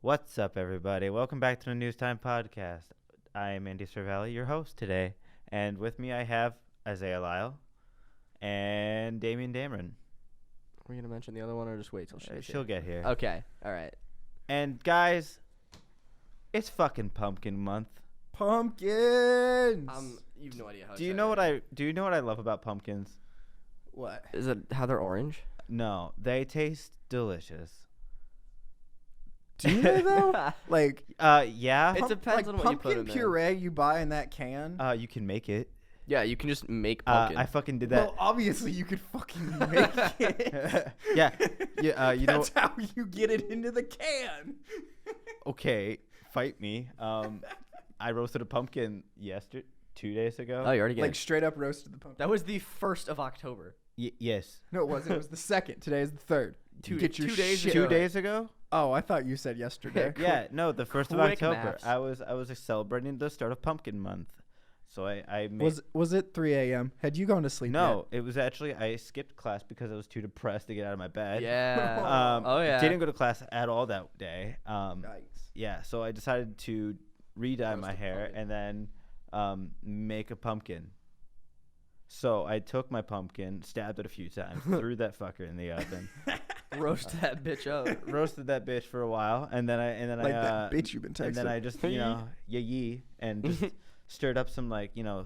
What's up, everybody? Welcome back to the Newstime podcast. I am Andy Cervelli, your host today, and with me I have Isaiah Lyle and Damien Dameron. Are we going to mention the other one or just wait till She'll get here. Okay, all right. And guys, it's fucking pumpkin month. Pumpkins. You have no idea how. Do you know what I love about pumpkins? What? Is it how they're orange? No, they taste delicious. Do you know though? Like, yeah. It depends on what you put in pumpkin there. puree you buy in that can. You can make it. Yeah, you can just make pumpkin. I fucking did that. Well, obviously you could fucking make it. Yeah. You know. That's how you get it into the can. Okay, fight me. I roasted a pumpkin 2 days ago. Oh, you already get Like it. straight up roasted the pumpkin. That was the 1st of October. Yes. No, it wasn't. It was the 2nd. Today is the 3rd. Get your 2 days shit ago. 2 days ago? Oh, I thought you said yesterday. Yeah, no, the 1st of Quick October. maps. I was celebrating the start of pumpkin month. So I made Was it 3 a.m.? Had you gone to sleep No, it was actually I skipped class because I was too depressed to get out of my bed. Yeah. Oh yeah. Didn't go to class at all that day. yet? Yikes. Yeah, so I decided to re-dye Roast my a hair pumpkin. and then make a pumpkin. So I took my pumpkin, stabbed it a few times, threw that fucker in the oven, Roast that bitch up. roasted that bitch for a while, and then I Like that bitch you've been texting. and then I just yee and just stirred up some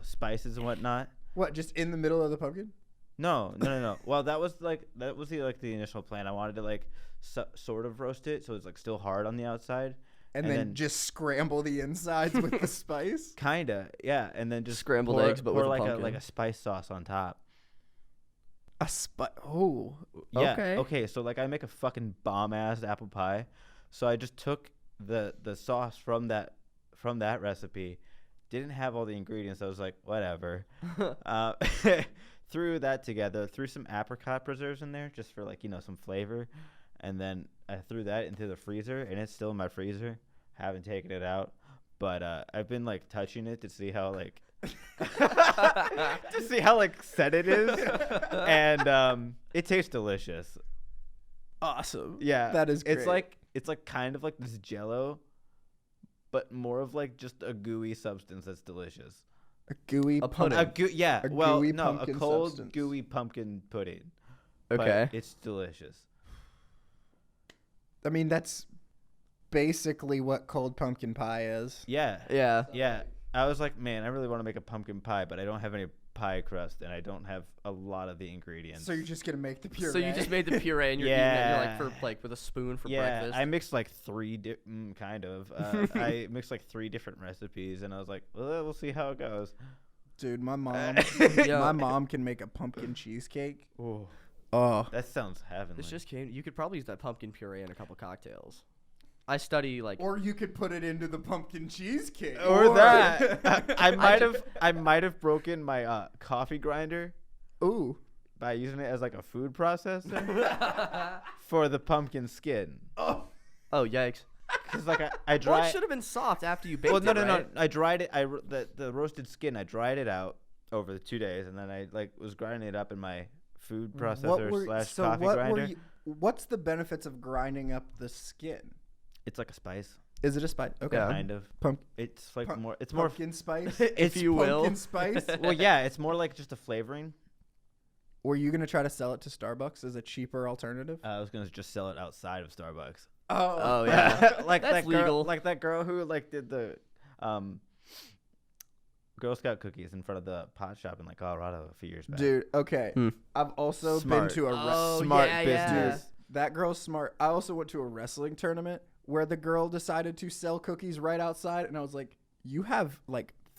spices and whatnot. What, just in the middle of the pumpkin? No. Well, that was the initial plan. I wanted to sort of roast it so it's like still hard on the outside. And then just scramble the insides with the spice? Kinda, yeah, and then just Scrambled pour, eggs, but pour with a like pumpkin. like a spice sauce on top. Oh. Yeah. Okay. Okay. So I make a fucking bomb ass apple pie. So I just took the sauce from that recipe. Didn't have all the ingredients. I was like, whatever. Threw that together. Threw some apricot preserves in there just for some flavor, and then I threw that into the freezer, and it's still in my freezer. Haven't taken it out, but I've been touching it to see how set it is, and it tastes delicious. Awesome. Yeah, That is It's great. it's kind of like this Jello, but more of just a gooey substance that's delicious. A gooey A pudding. Yeah, A well, gooey no, a pumpkin cold substance. gooey pumpkin pudding. Okay. but it's delicious. I mean, that's basically what cold pumpkin pie is. Yeah, Yeah. yeah. I was like, man, I really want to make a pumpkin pie, but I don't have any pie crust, and I don't have a lot of the ingredients. So you're just going to make the puree. So you just made the puree and you're eating it. You're with a spoon for yeah, breakfast. I mixed kind of. I mixed 3 different recipes, and I was like, well, we'll see how it goes. Dude, my mom Yo. my mom can make a pumpkin cheesecake. Ooh, Oh. that sounds heavenly. This just came. You could probably use that pumpkin puree in a couple cocktails. I study Or you could put it into the pumpkin cheesecake. or that. I might have broken my coffee grinder Ooh. by using it as a food processor for the pumpkin skin. Oh. Oh yikes! Because I Well, dried. it should have been soft after you baked Well, no, it, no, right? no. I dried it. The roasted skin. I dried it out over the 2 days, and then I was grinding it up in my food processor / coffee grinder. What's the benefits of grinding up the skin? It's like a spice, Is it a spice? Okay. Yeah. kind of. It's more. It's more. Pumpkin spice? If you will. Pumpkin spice? Well, yeah. It's more like just a flavoring. Were you going to try to sell it to Starbucks as a cheaper alternative? I was gonna just sell it outside of Starbucks. Oh yeah. like That's that girl, legal. like that girl who did the Girl Scout cookies in front of the pot shop in Colorado a few years back. Dude, okay. Hmm. I've also Smart. been to a Oh, Smart yeah, business. yeah. That girl's smart. I also went to a wrestling tournament where the girl decided to sell cookies right outside, and I was like, you have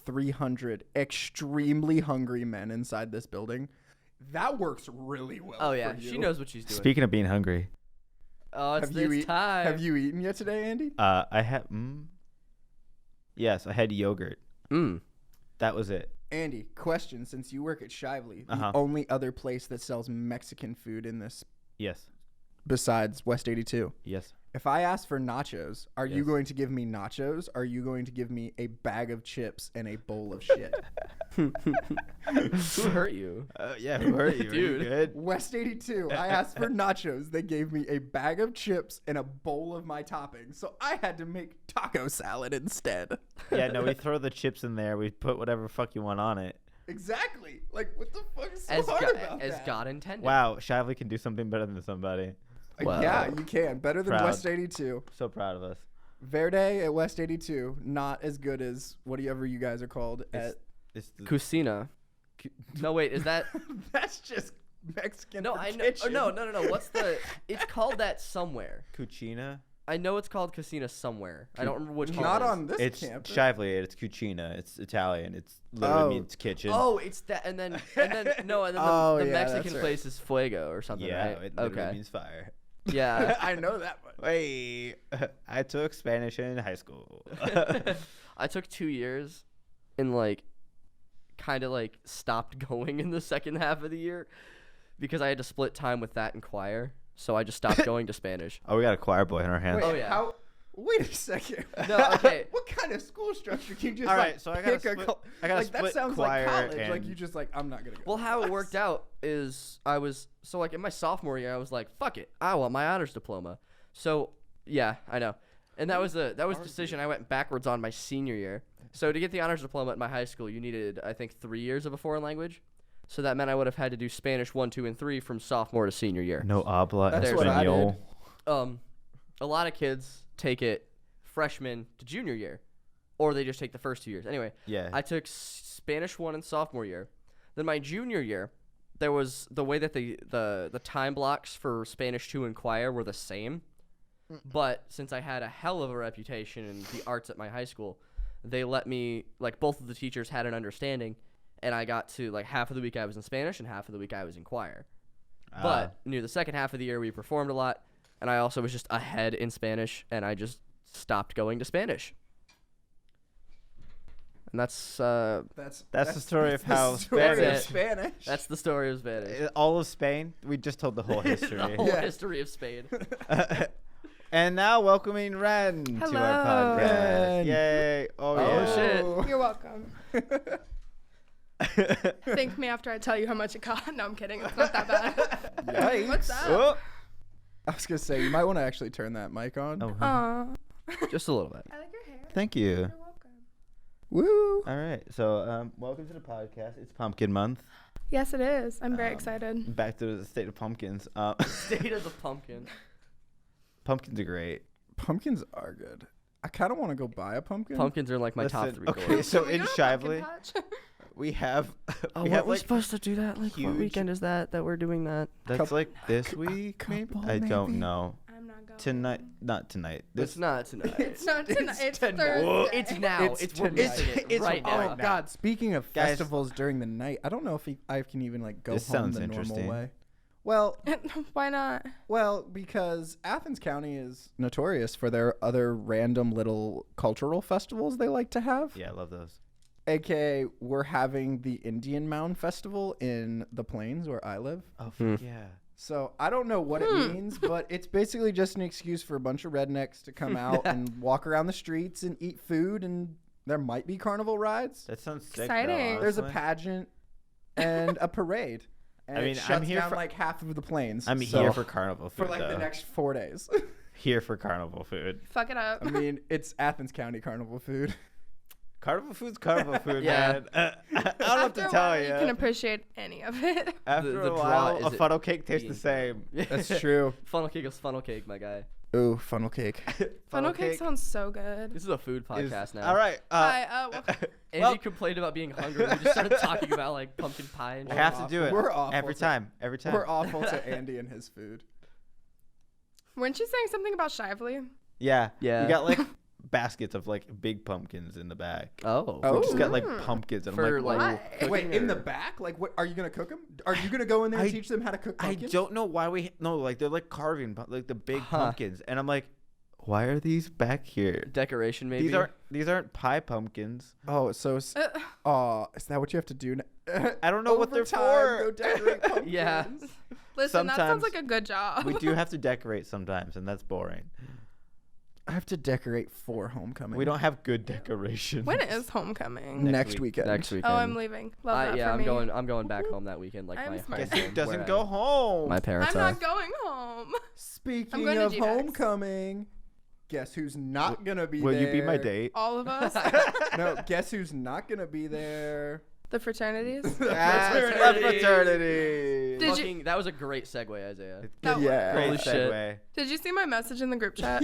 300 extremely hungry men inside this building. That works really well. Oh yeah. for you. She knows what she's doing. Speaking of being hungry, Oh, it's Have you this time. Have you eaten yet today, Andy? I had. Yes, I had yogurt. Mm. That was it. Andy, question: since you work at Shively, Uh-huh. the only other place that sells Mexican food in this Yes. besides West 82, Yes. If I ask for nachos, are you Yes. going to give me nachos? Are you going to give me a bag of chips and a bowl of shit? Who hurt you? Yeah, who hurt you? Are you Dude. good? West 82, I asked for nachos. They gave me a bag of chips and a bowl of my toppings. So I had to make taco salad instead. Yeah, no, we throw the chips in there. We put whatever fuck you want on it. Exactly. Like, what the fuck is so As, hard about as that? God intended. Wow, Shively can do something better than somebody. Wow. Yeah, you can. Better than Proud. West 82. So proud of us. Verde at West 82, not as good as whatever you guys are called at. It's the, Cucina. No, wait, is that? That's just Mexican. No, for I know. kitchen. No. What's the? It's called that somewhere. Cucina. I know it's called Cucina somewhere. I don't remember which one. Not it is. on this It's campus. Shively. It's Cucina. It's Italian. It's literally Oh. means kitchen. Oh, it's that, and then the Oh, the yeah, Mexican that's right. place is Fuego or something, yeah, right? it literally Okay. means fire. Yeah. I know that much. Hey, I took Spanish in high school. I took 2 years and kind of stopped going in the second half of the year because I had to split time with that and choir. So I just stopped going to Spanish. Oh, we got a choir boy in our hands. Wait, Oh, yeah. Wait a second. No, okay. What kind of school structure can you just All right, like so I gotta pick a split- co- I gotta like that split sounds choir like college. Like and- you just like I'm not gonna go. Well, to how it class. worked out is I was so in my sophomore year I was like, fuck it, I want my honors diploma. So yeah, I know, and that was a decision I went backwards on my senior year. So to get the honors diploma at my high school, you needed I think 3 years of a foreign language. So that meant I would have had to do Spanish 1, 2, and 3 from sophomore to senior year. No habla That's what I español. A lot of kids take it freshman to junior year, or they just take the first 2 years. Anyway, Yeah. I took Spanish 1 in sophomore year. Then my junior year, there was the way that the time blocks for Spanish 2 and choir were the same. But since I had a hell of a reputation in the arts at my high school, they let me both of the teachers had an understanding, and I got to half of the week I was in Spanish and half of the week I was in choir. But near the second half of the year we performed a lot, and I also was just ahead in Spanish, and I just stopped going to Spanish. And that's That's the story of the how story of Spanish- Spanish. that's the story of Spanish. all of Spain. We just told the whole The history. whole Yeah. history of Spain. And now welcoming Ren to our Hello. podcast. Ren. Yay! Oh, Oh, yeah. shit. You're welcome. Thank me after I tell you how much it cost. No, I'm kidding. It's not that bad. Yikes. What's up? Oh. I was gonna say you might want to actually turn that mic on. Oh, Aw. Just a little bit. I like your hair. thank you. You're welcome. Woo! All right, so welcome to the podcast. It's Pumpkin Month. Yes, it is. I'm very excited. Back to the state of pumpkins. State of the pumpkin. Pumpkins are great. Pumpkins are good. I kind of want to go buy a pumpkin. Pumpkins are my top Listen, 3 okay, goals. so Can we in go to Pumpkin Shively, Patch? we have Oh, we we're have like supposed to do that? What huge- weekend is that we're doing that? that's like this week maybe. couple, I don't maybe. know. I'm not going. Tonight, not tonight. It's not tonight. It's not tonight. It's tonight. Thursday. It's now. It's It's, we're tonight. missing it right oh now. God! Speaking of Guys. festivals during the night, I don't know if I can even go This home sounds the normal interesting. way. Well, Why not? because Athens County is notorious for their other random little cultural festivals they like to have. Yeah, I love those. AKA, we're having the Indian Mound Festival in the Plains where I live. Oh Hmm. yeah. So I don't know what it means, but it's basically just an excuse for a bunch of rednecks to come out and walk around the streets and eat food, and there might be carnival rides. That sounds sick. Exciting. Though, There's a honestly. pageant and a parade. And I mean, it I'm shuts here down for- like half of the plains. I'm so- here for carnival food. for like the though. next 4 days. Here for carnival food. Fuck it up. I mean, it's Athens County carnival food. Carnival food's carnival food, Yeah. man. I don't know what After to a tell while, you. you can appreciate any of it. After The a draw while, is a it funnel cake tastes the being- same. That's true. Funnel cake is funnel cake, my guy. Ooh, funnel cake. Funnel cake sounds so good. This is a food is- podcast now. All right. Hi. Andy well- complained about being hungry. We just started talking about pumpkin pie and I shit. have to do it We're awful every to- time. Every time. We're awful to Andy and his food. Weren't you saying something about Shively? Yeah. Yeah. We got like baskets of like big pumpkins in the back. Oh. Oh. We just got like Mm. pumpkins. And For, I'm like, like, "Whoa." cooking Wait, in the or- back? Like, what are you gonna cook them? Are you gonna go in there and I- teach them how to cook I pumpkins? don't know why we no like they're like carving like the big Huh. pumpkins, and I'm like, why are these back here? Decoration, maybe. These aren't pie pumpkins. Oh, so is that what you have to do? I don't know what they're Overtime, Go for. decorate pumpkins. Yeah. Listen, that sounds Sometimes like a good job. We do have to decorate sometimes, and that's boring. have to decorate for homecoming. We don't have good decorations. When is homecoming? next weekend. Next weekend. Oh, I'm leaving. Love that yeah, for me. I'm going back home that weekend. Like I'm my smart. Guess home, who doesn't where go home? My parents I'm are. not going home. Speaking going to of GDX. homecoming, guess who's not gonna be Will there? you be my date? All of us. No, guess who's not gonna be there? The fraternities. Fraternity. Did you- Fucking, that was a great segue, Isaiah. That Yeah. Great Holy shit. segue. Did you see my message in the group chat?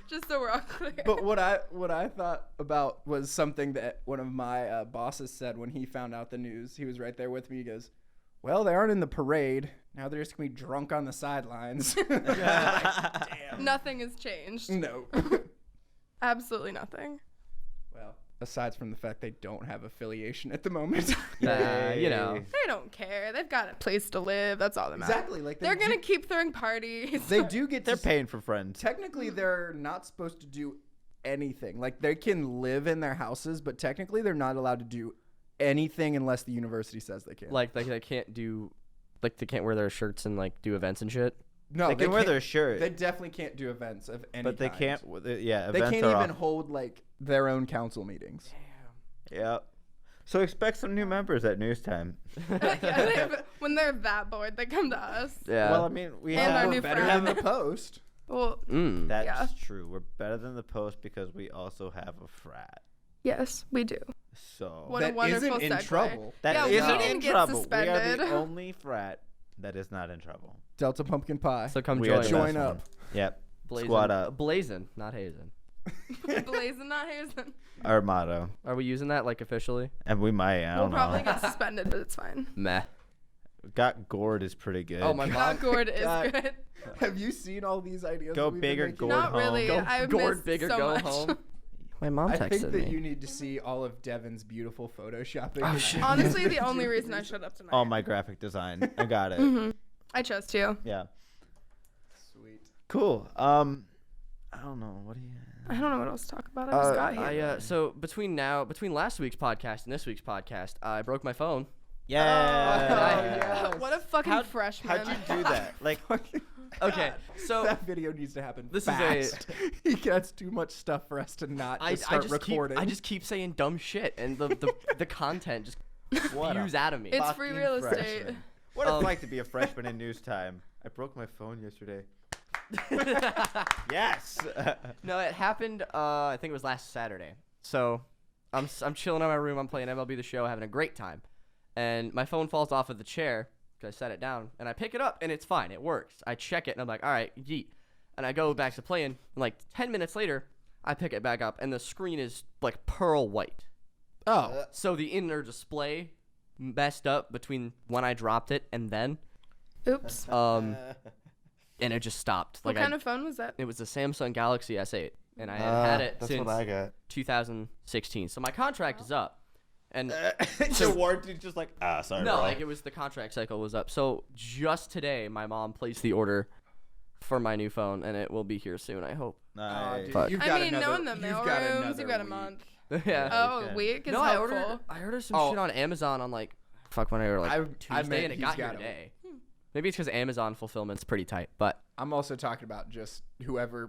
Just so we're all clear. But what I thought about was something that one of my bosses said when he found out the news. He was right there with me. He goes, "Well, they aren't in the parade. Now they're just gonna be drunk on the sidelines." Nothing has changed. No. Absolutely nothing. Well, aside from the fact they don't have affiliation at the moment. You know. They don't care. They've got a place to live. That's all that matters. Exactly. Like They're gonna keep throwing parties. They do get. They're paying for friends. Technically, they're not supposed to do anything. Like they can live in their houses, but technically, they're not allowed to do anything unless the university says they can. Like they can't do, like they can't wear their shirts and like do events and shit. no, They can wear can't- their shirt, They definitely can't do events of any but they kind. can't. Yeah, They events can't are even off. hold like their own council meetings. Yeah. So expect some new members at Newstime. When they're that bored, they come to us. Yeah. Well, I mean, we And our have new Better friend. than the Post. Well, That's Yeah. true. We're better than the Post because we also have a frat. yes, we do. So What a That wonderful isn't in segue. trouble. that Yeah, we isn't didn't in get trouble. We are suspended. the only frat that is not in trouble. Delta Pumpkin Pie. So come We are join. the us. Join best up. one. Yep. Blazing, Squad up. Blazing, not hazing. Blazing, not hazing. Our motto, Are we using that like officially? and we might. I We'll don't probably know. get suspended, but it's fine. Meh. Got gourd is pretty good. Oh, my mom. Not gourd is God. good. Have you seen all these ideas? Go that we've been big or making? gourd Not home. really. Go I gourd missed big or so go much. home. My mom I texted think that me. you need to see all of Devin's beautiful photoshopping. Oh, shit. Honestly, the only reason I showed up tonight. All my graphic design. I got it. I chose to. Yeah. Sweet. Cool. I don't know. What do you? I don't know what else to talk about. I just got here. So between last week's podcast and this week's podcast, I broke my phone. Yeah. What a fucking freshman. How'd you do that? Like, Okay, so That video needs to happen. This fast. is He gets too much stuff for us to not I start just recording. I just keep saying dumb shit, and the content just what a spews out of me. It's free fucking real estate. freshman. What it's like to be a freshman in news time. I broke my phone yesterday. Yes. No, it happened. I think it was last Saturday. So, I'm chilling in my room. I'm playing MLB The Show, having a great time, and my phone falls off of the chair because I set it down, and I pick it up, and it's fine. It works. I check it, and I'm like, all right, yeet, and I go back to playing. And like 10 minutes later, I pick it back up, and the screen is like pearl white. oh, So the inner display messed up between when I dropped it and then, Oops. and it just stopped. What Like kind of phone was that? it was the Samsung Galaxy S8, and I had it That's since what I got. 2016. So my contract is up, and Your warranty's just like, sorry, no, bro. like it was the contract cycle was up. So just today, my mom placed the order for my new phone, and it will be here soon. I hope. Nice. dude, Fuck. you've I got mean, another, knowing the you've got mailrooms, another you've got a week. month. Yeah. Oh, okay. a week is No, I helpful. ordered some Oh. shit on Amazon on like when I ordered like I Tuesday, meant and it he's got here got 'em. today. Maybe it's because Amazon fulfillment's pretty tight, but I'm also talking about just whatever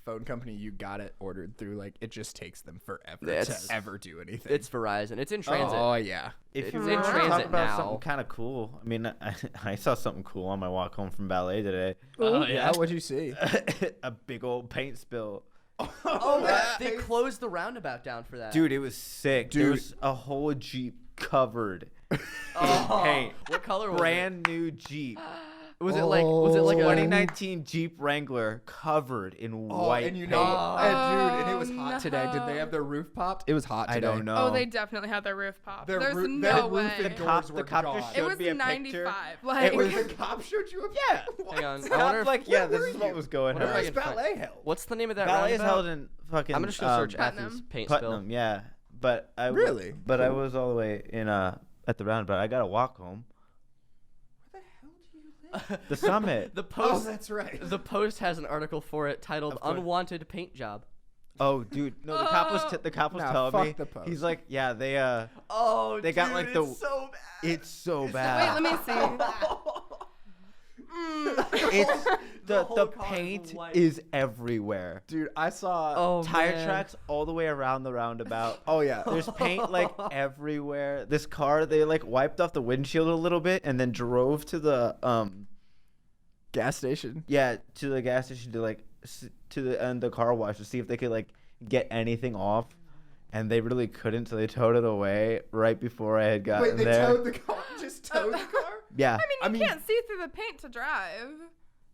phone company you got it ordered through, like it just takes them forever It's- to ever do anything. it's Verizon. It's in transit. Oh yeah. If It's you in want to talk transit about now. something kind of cool, I mean, I saw something cool on my walk home from ballet today. Oh, Yeah. What'd you see? A big old paint spill. Oh, they closed the roundabout down for that. Dude, it was sick. There Dude. was a whole Jeep covered in Oh, paint. what color was Brand new Jeep. Was it like a 2019 Jeep Wrangler covered in white and you paint. know, and dude, and it was Oh, hot today. Did they no. have their roof popped? It was hot today. I don't know. Oh, they definitely had their roof popped. Their There's roo- no their way. roof and the doors cop, were the cop gone. just It showed was me a 95. picture. Like, was- The cop showed you a Yeah. Hang on. The I wonder cop's if, like, yeah, where this were is what you? was going Whatever I on. Where's can find- ballet held? what's the name of that Ballet is roundabout? held in fucking. I'm just gonna search Putnam. Athens paint Putnam, spill. yeah. But I Really? But I was all the way in at the roundabout. I got to walk home. Where the hell do you live? The summit. The Oh, post. that's right. The Post has an article for it titled Of course. "Unwanted Paint Job." Oh, dude, no, the cop was Nah, telling fuck me. the Post. He's like, yeah, they Oh, They got, like, the- it's so bad. it's so Wait, bad. let me see. It's the whole car is paint white. is everywhere. Dude, I saw. Oh, Tire man. tracks all the way around the roundabout. Oh yeah. There's paint like everywhere. This car, they like wiped off the windshield a little bit and then drove to the Gas station. to the gas station to like to the car wash to see if they could like get anything off, and they really couldn't, so they towed it away right before I had gotten Wait, they there. towed the car? Just towed the car? Yeah. I mean, you can't see through the paint to drive.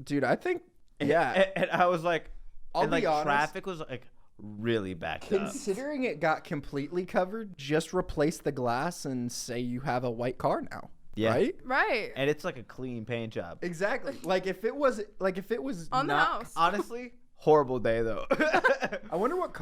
Dude, I think. Yeah. And I was like, I'll and like be honest. traffic was like really backed up. Considering it got completely covered, just replace the glass and say you have a white car now. Yeah. Right? Right. And it's like a clean paint job. Exactly. Like if it was On the not, house. Honestly, horrible day though. I wonder what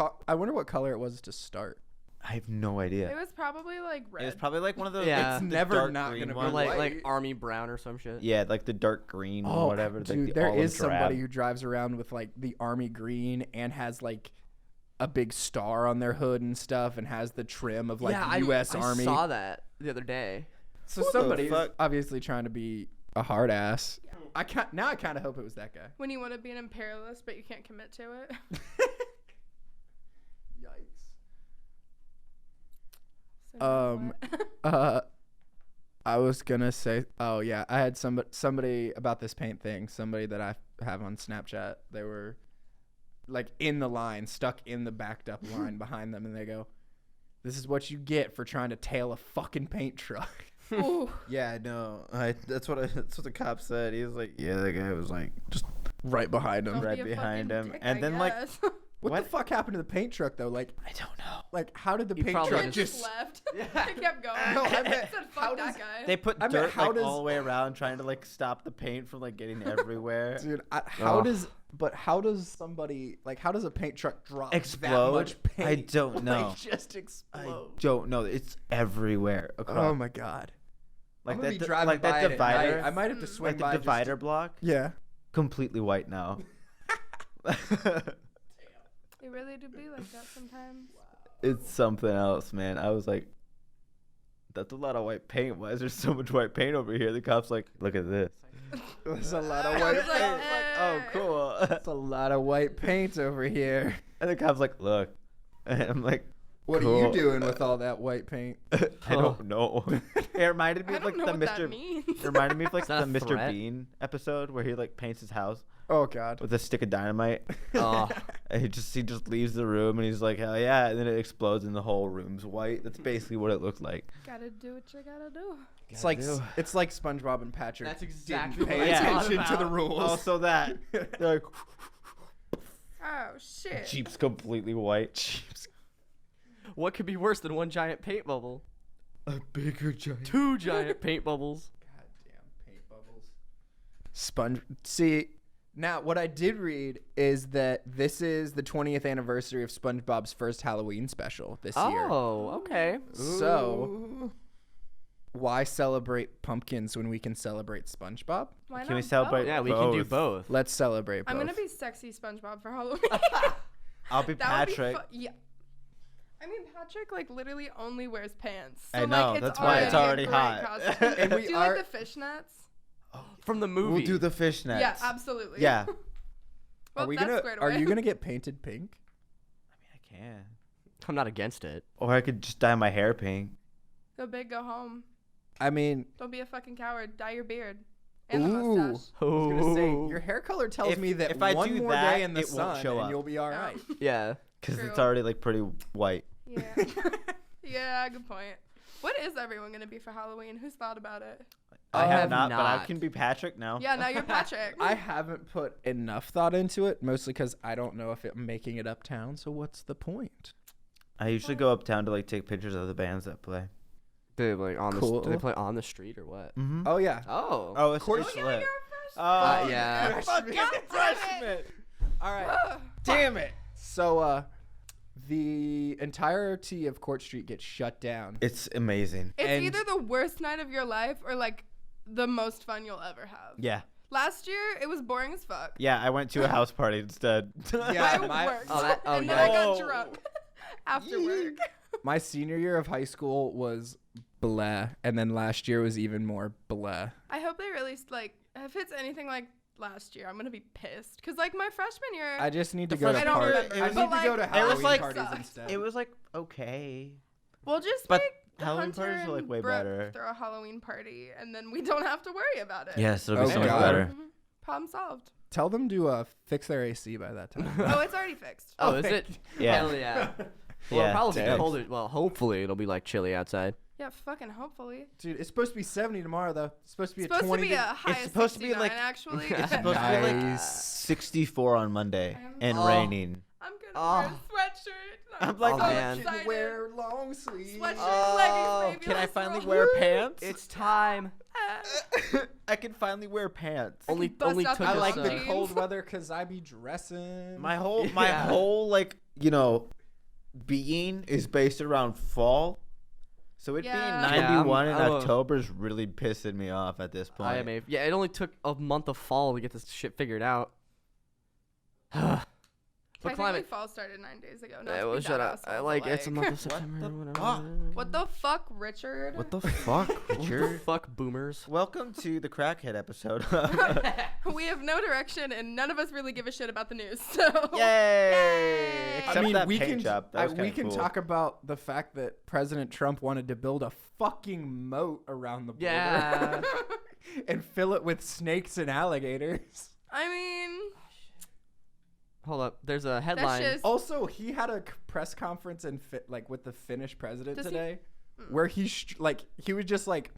color it was to start. I have no It idea. was probably like red. It was probably like one of those. Yeah. like, It's the never dark not green gonna be Or ones. like white. army brown or some shit. Yeah, like the dark green or whatever. Dude, like, there olive is somebody drab. who drives around with like the army green and has like a big star on their hood and stuff and has the trim of like yeah, U.S. I Army. saw that the other day. So Who the somebody's fuck? obviously trying to be a hard ass. I kind of hope it was that guy. When you want to be an imperialist, but you can't commit to it. Yikes. So now what? I was gonna say, oh yeah, I had somebody about this paint thing. Somebody that I have on Snapchat. They were like in the line, stuck in the backed up line behind them, and they go, "This is what you get for trying to tail a fucking paint truck." Ooh. Yeah, no. That's what the cop said. He was like, yeah, the guy was like just Right behind him. Don't right be a behind fucking him. dick, And I then, like, guess. What What? the fuck happened to the paint truck though? Like, I don't know. like how did the He paint probably truck It just? left. Yeah. It kept going. No, I meant, It said, how fuck does- that guy. They put I mean, dirt how like does- all the way around, trying to like stop the paint from like getting everywhere. Dude, Ugh. how does somebody like how does a paint truck drop that Explode? much paint? I don't know. Like, just I explode. don't know. It's everywhere. Oh Across. my god. Like I'm gonna that, be driving like by that it at night. divider. I might have to swing like the by. divider block, Yeah. completely white now. It really do be like that sometimes. It's something else, man. I was like, that's a lot of white paint. Why is there so much white paint over here? The cop's like, look at this. There's a lot of I white was like, paint. Oh, cool. There's a lot of white paint over here. And the cop's like, look. And I'm like, What are cool. you doing with all that white paint? I don't know. It reminded me I of don't like know the what that Mr. means. It reminded me of like Is that the a Mr. threat? Bean episode where he like paints his house Oh god. with a stick of dynamite. Oh. And he just leaves the room and he's like, hell yeah, and then it explodes and the whole room's white. That's basically what it looked like. Gotta do what you gotta do. It's like do. it's like SpongeBob and Patrick. That's didn't exactly pay what I thought attention to the about. rules. Also that. They're like, Oh shit. Jeep's completely white. What could be worse than one giant paint bubble? A bigger giant. Two giant paint bubbles. Goddamn paint bubbles. See, now what I did read is that this is the 20th anniversary of SpongeBob's first Halloween special this year. Oh, okay. So, why celebrate pumpkins when we can celebrate SpongeBob? Why Can we not celebrate- both? Yeah, we can do Both. both. Let's celebrate both. I'm gonna be sexy SpongeBob for Halloween. I'll be That would be Patrick. yeah. I mean, Patrick like literally only wears pants. I So, know, like, it's that's why it's already a great hot. costume. And we do you are- like the fishnets? From the movie. We'll do the fishnets. Yeah, absolutely. Yeah. Well, are we that's gonna squared Are away. you gonna get painted pink? I can. I'm not against it. Or I could just dye my hair pink. Go big, go home. I mean, Don't be a fucking coward. Dye your beard and the ooh. mustache. I was gonna say Oh. your hair color tells If- me that if I one do more that, day in the it won't sun show and up. you'll be all Oh. right. Yeah. Because it's True. already like pretty white. Yeah. Yeah, good point. What is everyone gonna be for Halloween? Who's thought about it? I have have not, but I not. can be Patrick now. Yeah, now you're Patrick. I haven't put enough thought into it, mostly because I don't know if I'm making it uptown. So what's the point? I usually go uptown to like take pictures of the bands that play. Do they, like, on Cool. do they play on the street or what? Mm-hmm. Oh yeah. Oh. Oh, it's, Court- it's Oh, yeah, lit. you're a Oh, yeah. Fucking God damn it. freshman. All right. Ugh. Damn it. So the entirety of Court Street gets shut down. It's amazing. It's And- either the worst night of your life or like the most fun you'll ever have. Yeah. Last year it was boring as fuck. Yeah, I went to a house party instead. Yeah, I my- worked, Oh, that- oh, and then I got yeah. drunk after work. My senior year of high school was blah, and then last year was even more blah. I hope they released like if it's anything like last year, I'm gonna be pissed. Cause like my freshman year, I just need to The go to first I don't parties. remember, I need but, to go to like, Halloween like- parties sucked. instead. It was like okay. we'll just But make Halloween Hunter parties are, like, and way Brooke better. throw a Halloween party, and then we don't have to worry about it. Yes, it'll Oh, be so much God. better. Mhm. Problem solved. Tell them to fix their AC by that time. Oh, it's already fixed. Oh, is it? Yeah. Hell yeah. Well, Yeah, it'll probably be damn. colder. Well, hopefully it'll be like chilly outside. Yeah, fucking hopefully. Dude, it's supposed to be 70 tomorrow though. It's supposed to be It's supposed a 20. to be a high it's supposed to be, 69, like- actually. It's supposed to be like Nice. 64 on Monday and Oh. raining. I'm gonna Oh. wear a sweatshirt. I'm like, Oh, so man. excited. Wear long sleeves. Sweatshirt, leggings, baby. Can I let's finally roll. wear pants? It's time. I can finally wear pants. Only bust only out took the I us, like jeans. the cold weather because I be dressing. My whole Yeah. like being is based around fall. So it Yeah. being 91 Yeah, in I'm a- October is really pissing me off at this point. I am a yeah. It only took a month of fall to get this shit figured out. But Technically, climate. fall started 9 days ago. Not Yeah, to well, be shut that up. asshole, I but, like it's a month of What September. the whatever. fuck? What the fuck, Richard? What the fuck, What the Richard? fuck, boomers? Welcome to the Crackhead episode. We have no direction, and none of us really give a shit about the news. So Yay! Except I mean, that we paint can job. That was we kinda can cool. talk about the fact that President Trump wanted to build a fucking moat around the border Yeah. and fill it with snakes and alligators. I mean, Hold up. There's a that's headline. just Also, he had a press conference like with the Finnish president Does he- today, where he he was just like,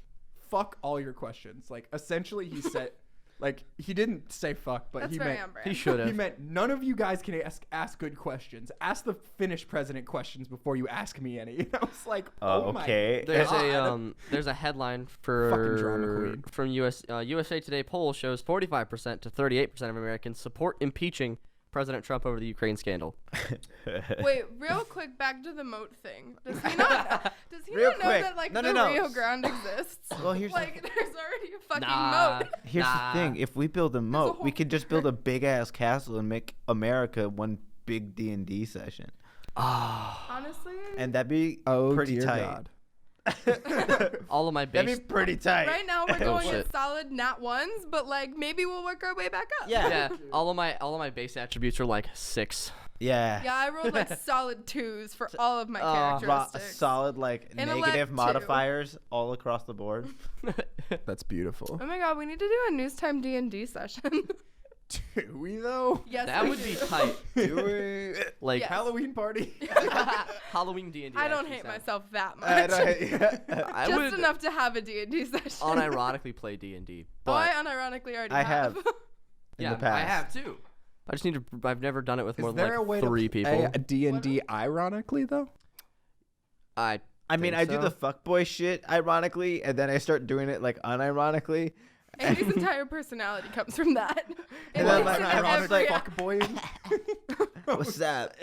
"Fuck all your questions." Like essentially, he said, like he didn't say fuck, but that's he very meant on brand. He should he have. meant none of you guys can ask good questions. Ask the Finnish president questions before you ask me any. And I was like, oh okay. my There's God. there's a headline Fucking drama for queen. from USA Today poll shows 45% to 38% of Americans support impeaching President Trump over the Ukraine scandal. Wait, real quick, back to the moat thing. Does he not? Does he Real not know quick. that like No, the no, no. Rio Grande exists? Well, here's the like there's already a fucking Nah. moat. Here's Nah. the thing: if we build a moat, we whole- could just build a big ass castle and make America one big D&D session, Honestly, and that'd be Oh pretty dear tight. God. All of my That'd base. be pretty tight. right now we're going shit. with solid nat ones, but like maybe we'll work our way back up. Yeah. Yeah, all of my base attributes are like 6. Yeah. Yeah, I rolled like solid 2s for all of my Raw, characteristics. solid like Intellect, negative too. modifiers all across the board. That's beautiful. Oh my god, we need to do a Newstime D&D session. Do we though? Yes, That we would be do. tight. Do we? Like Yes. Halloween party. Halloween D&D. I don't actually hate sounds- myself that much. I Just would enough to have a D&D session. unironically play D&D, Oh, but I unironically already I have. In yeah, the past. I have too. I just need to. I've never done it with more Is than there a way like 3 to people. play a D&D ironically though? I mean, think I do so. the fuckboy shit ironically, and then I start doing it like unironically. Andy's entire personality comes from that. And It then, links like, into ironic every fuckboy. What's that?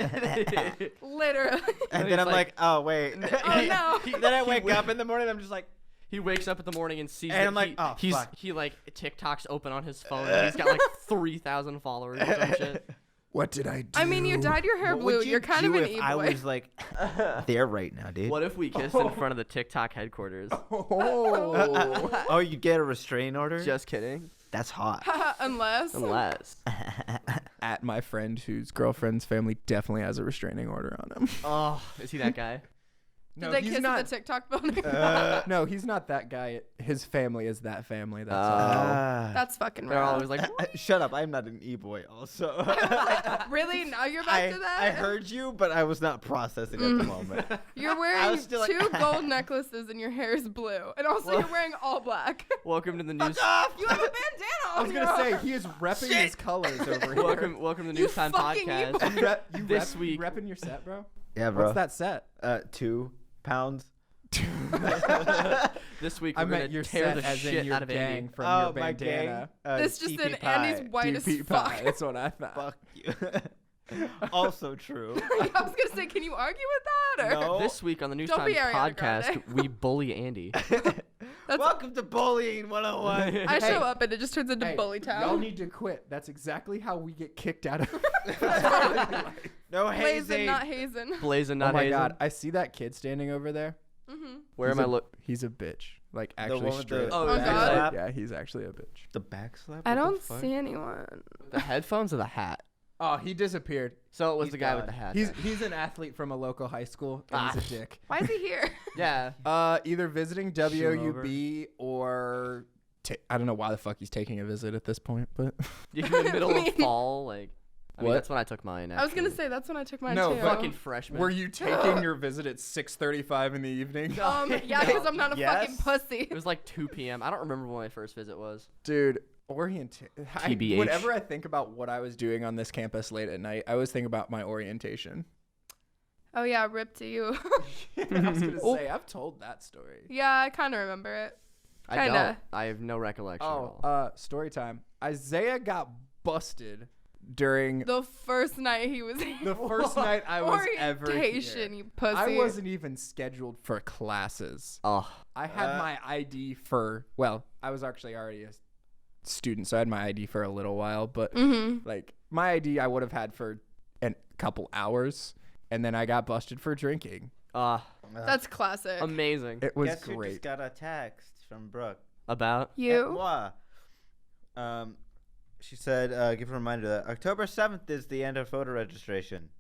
literally. And He's then I'm like- like, oh wait. Oh no. Then I wake up in the morning. I'm just like, He wakes up in the morning and sees And that I'm like, oh, he's fuck. he like TikTok's open on his phone and he's got like 3,000 followers or some shit. What did I do? I mean, you dyed your hair what would blue. you You're kind do of an if e-boy. I was like there right now, dude? What if we kissed in front of the TikTok headquarters? Oh. Oh, you get a restraining order? Just kidding. That's hot. Unless. Unless. At my friend whose girlfriend's family definitely has a restraining order on him. Oh, is he that guy? Did they kiss not. at the TikTok building? No, he's not that guy. His family is that family. That's all. Ah. That's fucking They're right. always like, Shut up! I'm not an e-boy. Also, Really? Now you're back to that? I heard you, but I was not processing at the moment. You're wearing was still like- 2 gold necklaces and your hair is blue. And also you're wearing all black. welcome to the news. You have a bandana I was on gonna your say arm. he is repping his colors over here. Welcome to the You Newstime fucking podcast. You This rep, week- You repping your set, bro? Yeah, bro. What's that set? 2 pounds. This week I we're meant gonna your tear set the as in shit your out of gang Andy. from Oh, your my gang. bandana. This just TP in pie. Andy's white as DP fuck. pie. That's what I thought. Fuck you. Also true. I was gonna say, can you argue with that? Or? No. This week on the Don't Newstime be Ariana podcast, Grande. we bully Andy. Welcome to Bullying 101. I Hey. show up and it just turns into Hey, bully town. y'all need to quit. That's exactly how we get kicked out of. No Blazing, hazing. not hazing. Blazing, Oh not my hazing. god, I see that kid standing over there. Mm-hmm. Where am I look? He's a bitch. Like The actually one with straight. the Oh, back God. slap? Yeah, he's actually a bitch. The back slap? I What the don't fuck? see anyone. The headphones or the hat? Oh, he disappeared. So it was He's the guy with gone. the hat. He's then. he's an athlete from a local high school, and he's a dick. Why is he here? Yeah. Either visiting WUB or I don't know why the fuck he's taking a visit at this point, but In the middle Me. of fall, like. I mean, What? that's when I took mine. I was gonna actually. say that's when I took mine No, too. Fucking freshman. were you taking your visit at 6:35 in the evening? Yeah, because I'm not a fucking Yes. pussy. It was like 2 p.m. I don't remember when my first visit was. Dude, TBH. whenever I think about what I was doing on this campus late at night, I always think about my orientation. Oh yeah, rip to you. I was gonna say I've told that story. Yeah, I kind of remember it. I Kinda. don't. I have no recollection at all. Story time. Isaiah got busted during The first night he was here. the first night I was ever Orientation, here. you pussy. I wasn't even scheduled for classes. Oh, I had my ID for, well, I was actually already a student, so I had my ID for a little while, but like my ID I would have had for a couple hours, and then I got busted for drinking. That's classic. It amazing. was Guess who great. just got a text from Brooke? About? you. Moi. She said, give a reminder that October 7th is the end of voter registration.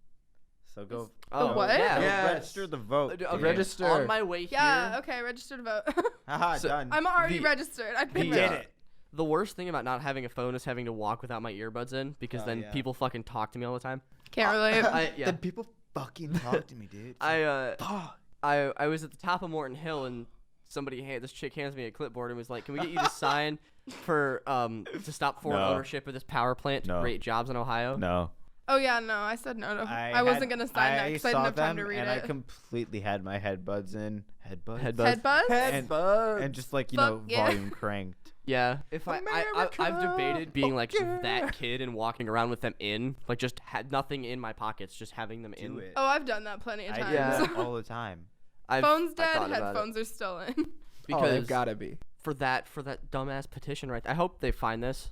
So go, Oh, what? Yeah. go Yes. register the vote. Okay, Register. On my way Yeah, here. okay, register to vote. Haha, So- done. I'm already The- registered. I've been the, did registered. it. The worst thing about not having a phone is having to walk without my earbuds in because Oh, then yeah. people fucking talk to me all the time. Can't relate. Yeah. Then people fucking talk to me, dude. I was at the top of Morton Hill and this chick hands me a clipboard and was like, "Can we get you to sign for to stop foreign No. ownership of this power plant to No. create jobs in Ohio?" No. Oh yeah, no, I said no to. I wasn't gonna sign that because I didn't have time to read and it. I completely had my headbuds in. Headbuds? Headbuds. Head buzz? And just like, Fuck yeah. volume cranked. Yeah, if I've America, debated being like fuck yeah. that kid and walking around with them in, like just had nothing in my pockets, just having them in. Do it. Oh, I've done that plenty of I times. do Yeah. that all the time. Phone's I dead. thought about it. Headphones are still in. Oh, because they've gotta be. for that dumbass petition right there. I hope they find this.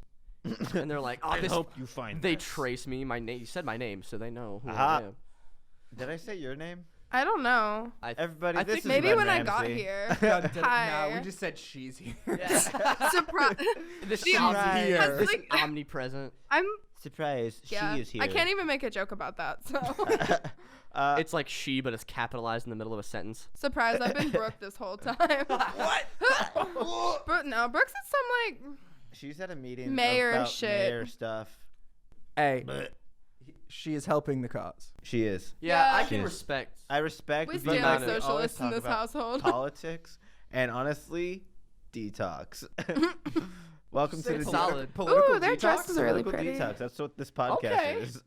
And they're like, "Oh, I this hope you find they this. trace me. My name. You said my name, so they know who Aha. I am." Did I say your name? I don't know. Everybody, I this think is Maybe Red when I got Ramsey. here. Nah, Hi. we just said she's here. Surprise. This She- Right. here. has, this like- omnipresent. I'm. Surprise, Yeah. she is here. I can't even make a joke about that. So It's like she, but it's capitalized in the middle of a sentence. surprise. I've been Brooke this whole time. What? No, Brooke's at some like. She's at a meeting Mayor about shit. mayor stuff. Hey, But she is helping the cause. she is. Yeah, I Yeah. can Yes. respect. I respect We but stand like we always socialists in talk this about household. politics, and honestly, detox. Welcome to the Solid. Political Ooh, their detox? dresses are really Political pretty. detox. That's what this podcast Okay. is.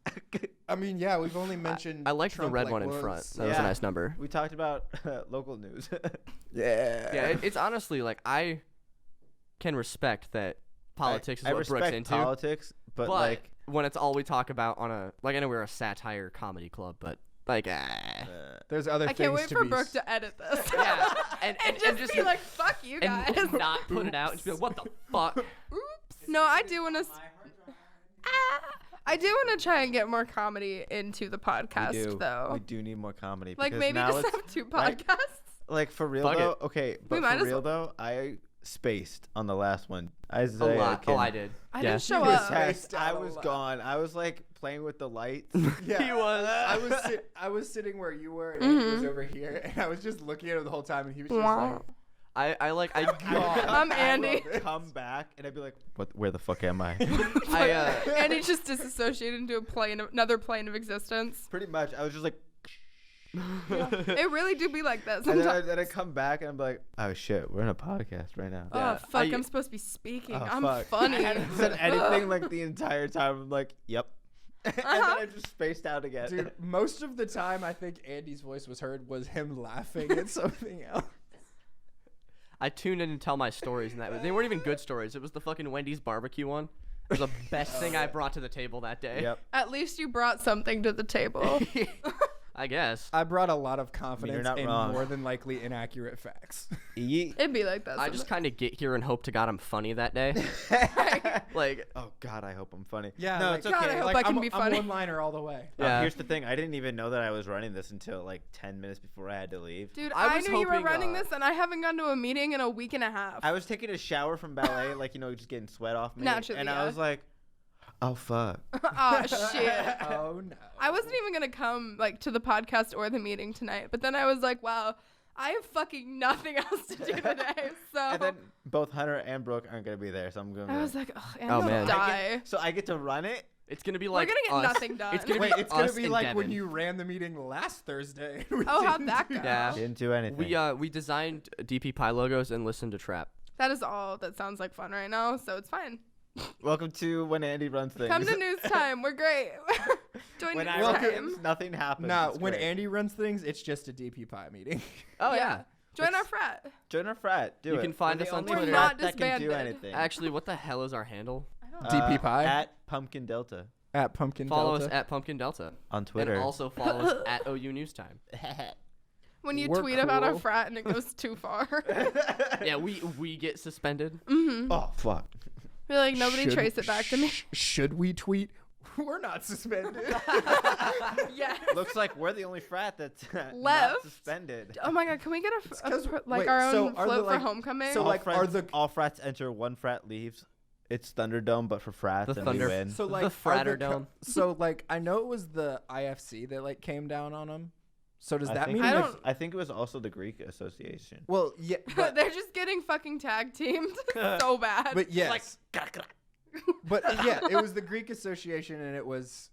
I mean, yeah, we've only mentioned. I liked the Trump red like one in once. front. That was a Yeah. nice number. We talked about local news. Yeah. Yeah, it's honestly like I can respect that politics I is what Brooke's respect into. politics, but like, when it's all we talk about on a I know we're a satire comedy club, but like There's other I things can't wait to for be Brooke to edit this. yeah, and just be like, "Fuck you guys." and not put it out and just be like, what the fuck? Oops. No, I do want to. I do want to try and get more comedy into the podcast, we do. though. We do need more comedy. Like because maybe now just it's, have 2 right? podcasts. like for real Fuck though. it. Okay, We but might for as real though, I spaced on the last one. A Isaiah lot. can Oh, I did. I yeah. didn't show You were up. spaced I out a was lot. gone. I was like playing with the lights. Yeah. He was. I was sitting where you were, and he was over here, and I was just looking at him the whole time, and he was just like, I'm Andy. I would come back and I'd be like, "What? Where the fuck am I?" And he just disassociated into another plane of existence. Pretty much. I was just like, It really do be like that and then sometimes. I come back and I'm like, "Oh shit, we're in a podcast right now." Oh Yeah, fuck! I'm supposed to be speaking. Oh, I'm fuck. funny. I hadn't said anything like the entire time. I'm like, "Yep," and then I just spaced out again. dude, most of the time, I think Andy's voice was heard was him laughing at something else. I tuned in to tell my stories, and they weren't even good stories. It was the fucking Wendy's barbecue one. It was the best thing I brought to the table that day. Yep. At least you brought something to the table. I guess. I brought a lot of confidence not in wrong. more than likely inaccurate facts. It'd be like that. I just kind of get here and hope to God I'm funny that day. Like, Oh God, I hope I'm funny. Yeah, no, like, it's God, okay. I hope Like, I can I'm, be I'm funny. one-liner all the way. Yeah. here's the thing. I didn't even know that I was running this until like 10 minutes before I had to leave. Dude, I I was knew you were hoping, running this, and I haven't gone to a meeting in a week and a half. I was taking a shower from ballet, like just getting sweat off me, Naturally, and yeah. I was like, "Oh fuck." Oh shit. Oh no. I wasn't even gonna come like to the podcast or the meeting tonight, but then I was like, wow, I have fucking nothing else to do today. So And then both Hunter and Brooke aren't gonna be there, so I'm gonna. I was like, oh, and Oh, I'll man. die. So I get to run it. it's gonna be We're like gonna get us. nothing done. It's gonna Wait, be it's gonna us be and like when Devin. you ran the meeting last Thursday. We Oh, how'd didn't that do go? Yeah. Didn't do anything. We designed DP Pie logos and listened to Trap. That is all that sounds like fun right now, so it's fine. Welcome to when Andy runs things. Come to Newstime. We're great. Join when I Newstime. run things, nothing happens. Nah, It's when great. Andy runs things, it's just a DP Pie meeting. Oh yeah. Join our frat. Join our frat. Do You it. can find We're us the on only Twitter. We're not frat that can do disbanded. anything. Actually, what the hell is our handle? I don't DP Pie? At Pumpkin Delta At Pumpkin Follow Delta. us at Pumpkin Delta. on Twitter. And also follow us at OU Newstime. When you We're tweet about our cool. frat and it goes too far. Yeah, we get suspended. Oh fuck. Feel like nobody Should- traced it back to me. Should we tweet? We're not suspended. Yes. Looks like we're the only frat that's not Left. suspended. Oh my god, can we get wait, our so own are float the, for like- homecoming? so, all like, are the- all frats enter, one frat leaves. It's Thunderdome, but for frats, The and Thunder- we win. So The like, are Fratterdome. so like, I know it was the IFC that like came down on them. So does that mean? I like- don't- I think it was also the Greek Association. Well, yeah, but, They're just getting fucking tag teamed so bad. but yes, but yeah, it was the Greek Association, and it was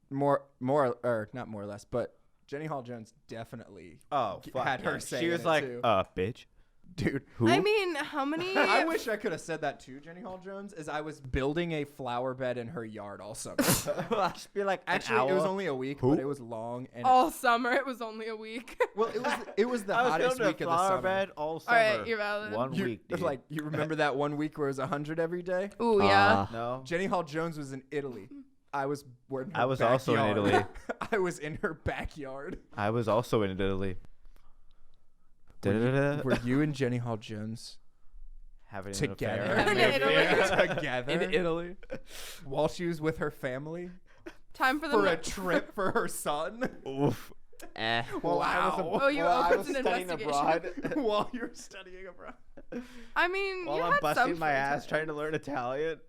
more or not more or less, but Jenny Hall Jones definitely, Oh, fuck. had her yeah. say She in was it, like, too. bitch. dude. Who? I mean, how many? I wish I could have said that to Jenny Hall Jones, as I was building a flower bed in her yard all summer. Just be like, Actually, it was only a week, Who? but it was long. And all summer. It was only a week. well, it was the I was hottest building week a of the flower summer. bed all All summer. right, you're valid. One week, dude. Like, you remember that one week where it was 100 every day? Ooh, yeah. No. Jenny Hall Jones was in Italy. I was in her I was also in backyard. Italy. I was in her backyard. I was also in Italy. Da-da-da-da. Were you and Jenny Hall Jones Having an together? affair. Having an affair. together In Italy. while she was with her family Time for the. for a trip for her son? Oof. Wow. Oh, you I opened was an studying investigation. abroad. While you were studying abroad. I mean, While you I'm had some busting my free ass time. trying to learn Italian.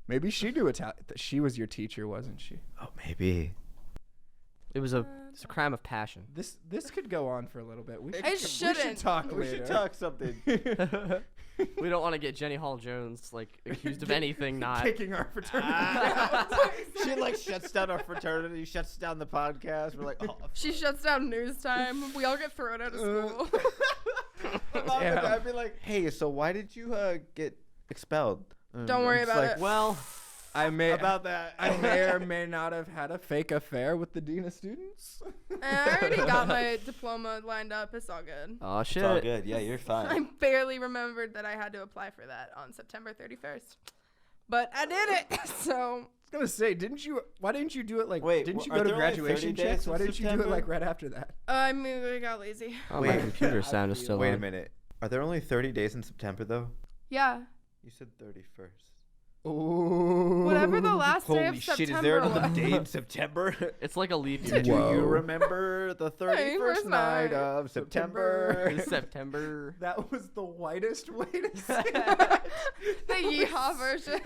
Maybe she knew Italian. She was your teacher, wasn't she? Oh, maybe. It's a crime of passion. This could go on for a little bit. We should, It we should shouldn't. talk We later. should talk something. We don't want to get Jenny Hall Jones like accused of anything not. Kicking our fraternity. She like shuts down our fraternity, shuts down the podcast. We're like, oh, She shuts down news time. We all get thrown out of school. Mom and Damn. Dad be like, hey, so why did you get expelled? And Don't worry I'm just about like, it. Well, I may About that. I may or may not have had a fake affair with the dean of students. I already got my diploma lined up. It's all good. oh It's shit. all good. Yeah, you're I fine. barely remembered that I had to apply for that on September 31st. But I did it. So I was gonna say, why didn't you do it like? Wait, didn't you are go to there only 30 graduation days checks? in Why didn't you do it September? like right after that? I mean, I got lazy. Oh, my Wait. computer sound is still Wait on. a minute. Are there only 30 days in September though? Yeah. You said 31st. Ooh. Whatever the last day Holy of shit! September Is there another was. day in September? It's like a leap year. Do Whoa. you remember the 31st 31st night night. of September? In September. That was the whitest way to say The yeehaw version.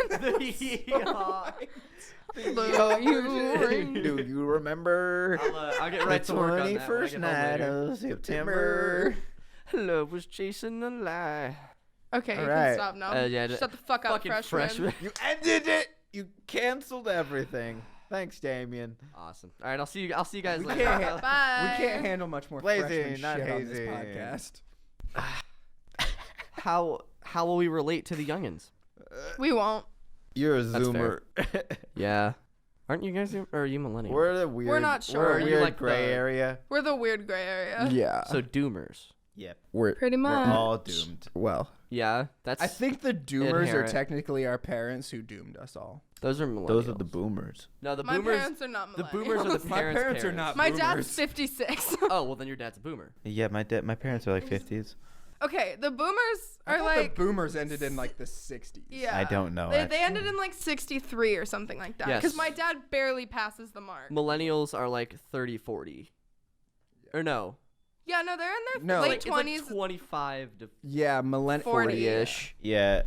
Blow you ring. Do you remember I'll get the right to work on that when I 21st get home night later. of September? Love was chasing a lie. Okay, you Alright. can stop now. Yeah, Shut the fuck up, fucking freshman. You ended it. You canceled everything. Thanks, Damien. Awesome. All right, I'll see you guys We later. can't ha- Bye. We can't handle much more Lazy, freshman not shit on this hazy. podcast. How will we relate to the youngins? We won't. You're a That's Zoomer. Yeah. Aren't you guys, or are you millennial? We're the weird. not sure. We're Are a you weird like gray the- area. We're the weird gray area. Yeah. So doomers. Yep. We're Pretty We're much. all doomed. well. Yeah, that's. I think the doomers inherent. are technically our parents who doomed us all. those are millennials. Those are the boomers. No, the My boomers. parents are not The millennials. boomers are the My parents' parents are not My boomers. dad's 56. Oh well, then your dad's a boomer. Yeah, my parents are like 50s. Okay, the boomers I are thought like. the boomers ended in like the 60s. Yeah. I don't know. They ended in like 63 or something like that. Because Yes. my dad barely passes the mark. Millennials are like 30, 40. Or no. Yeah, no, they're in their No. late Like, 20s. It's like 25 to Yeah, 40. 40-ish. Yeah.